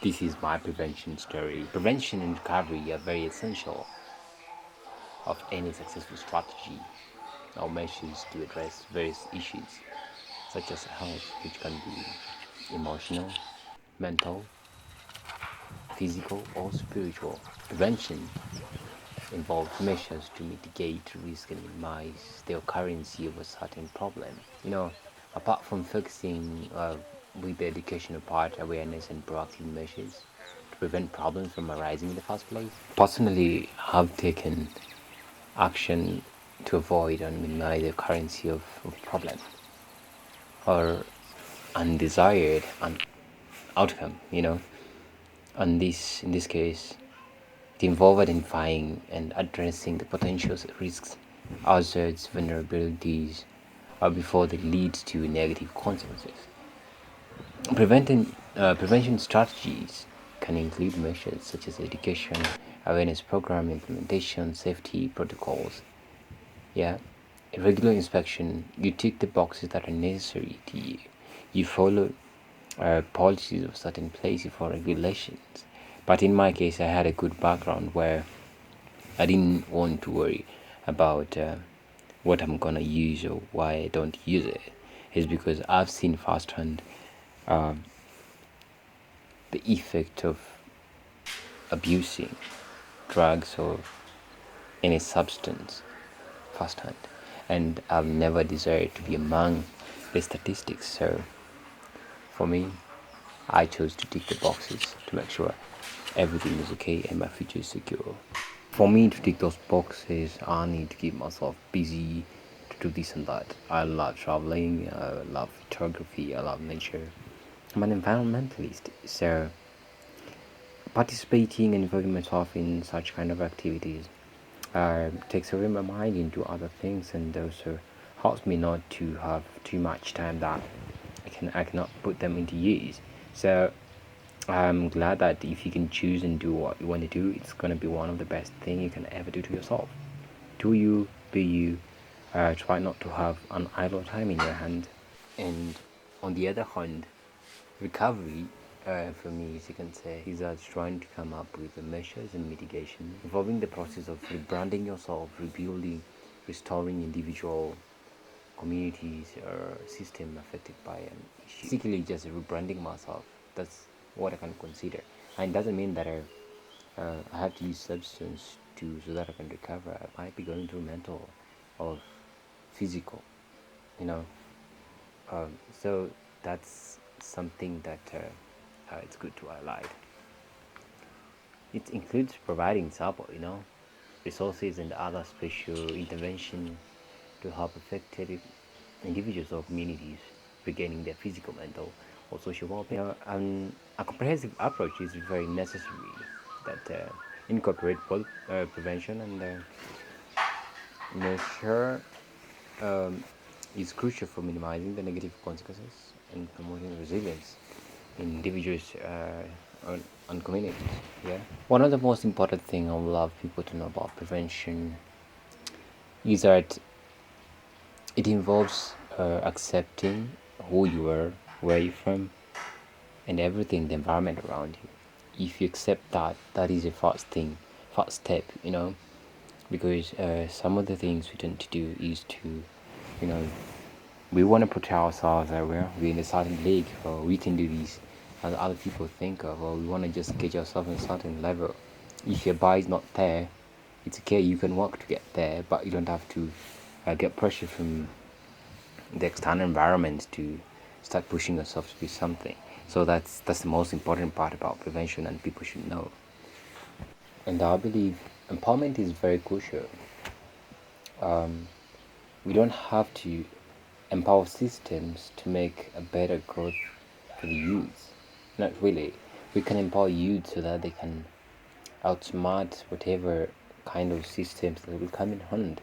This is my prevention story. Prevention and recovery are very essential of any successful strategy or measures to address various issues such as health, which can be emotional, mental, physical, or spiritual. Prevention involves measures to mitigate risk and minimize the occurrence of a certain problem. Apart from focusing with the educational part, awareness and proactive measures to prevent problems from arising in the first place. Personally, I've taken action to avoid and minimize the occurrence of problem or undesired outcome. And in this case, it involved identifying and addressing the potential risks, hazards, vulnerabilities, before they lead to negative consequences. Prevention strategies can include measures such as education, awareness program implementation, safety protocols. Yeah, regular inspection. You tick the boxes that are necessary to you. You follow policies of certain places for regulations. But in my case, I had a good background where I didn't want to worry about what I'm gonna use or why I don't use it. Is because I've seen firsthand the effect of abusing drugs or any substance firsthand, and I've never desired to be among the statistics. So for me, I chose to tick the boxes to make sure everything is okay and my future is secure. For me to tick those boxes, I need to keep myself busy to do this and that. I love traveling, I love photography, I love nature. I'm an environmentalist, so participating and involving myself in such kind of activities takes away my mind into other things, and also helps me not to have too much time that I cannot put them into use. So I'm glad that if you can choose and do what you want to do, it's gonna be one of the best thing you can ever do to yourself. Do you, be you. Try not to have an idle time in your hand. And on the other hand, recovery, for me, as you can say, is trying to come up with the measures and mitigation involving the process of rebranding yourself, rebuilding, restoring individual communities or system affected by an issue. Basically, just rebranding myself. That's what I can consider. And it doesn't mean that I have to use substance to so that I can recover. I might be going through mental or physical, you know. So that's something that it's good to highlight. It includes providing support, resources and other special intervention to help affected individuals or communities regaining their physical, mental, or social well-being. A comprehensive approach is very necessary that incorporate both prevention and measure is crucial for minimizing the negative consequences and promoting resilience in individuals and communities. Yeah. One of the most important thing I would love people to know about prevention is that it involves accepting who you are, where you're from, and everything, the environment around you. If you accept that, that is a first step, because some of the things we tend to do is to, you know, we want to portray ourselves that we're in a certain league, or we can do this, as other people think of, or we want to just get yourself in a certain level. If your bar is not there, it's okay, you can work to get there, but you don't have to get pressure from the external environment to start pushing yourself to be something. So that's the most important part about prevention, and people should know. And I believe empowerment is very crucial. We don't have to empower systems to make a better growth for the youth. Not really. We can empower youth so that they can outsmart whatever kind of systems that will come in hand.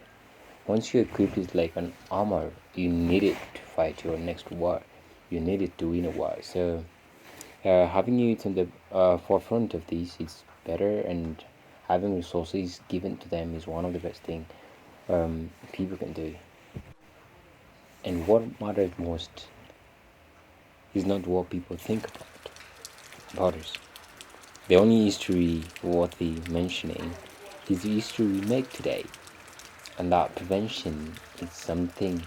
Once you equip it like an armor, you need it to fight your next war. You need it to win a war. So having youth in the forefront of this is better, and having resources given to them is one of the best things people can do. And what matters most is not what people think about us, The only history worthy mentioning is the history we make today, and that prevention is something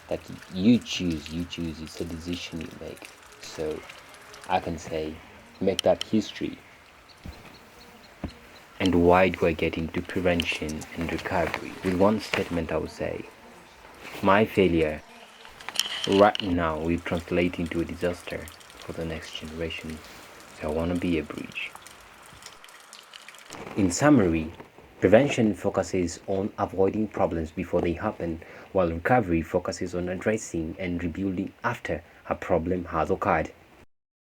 that you choose. It's a decision you make. So I can say, make that history. And why do I get into prevention and recovery? With one statement, I would say, my failure right now will translate into a disaster for the next generation. So I want to be a bridge. In summary, prevention focuses on avoiding problems before they happen, while recovery focuses on addressing and rebuilding after a problem has occurred.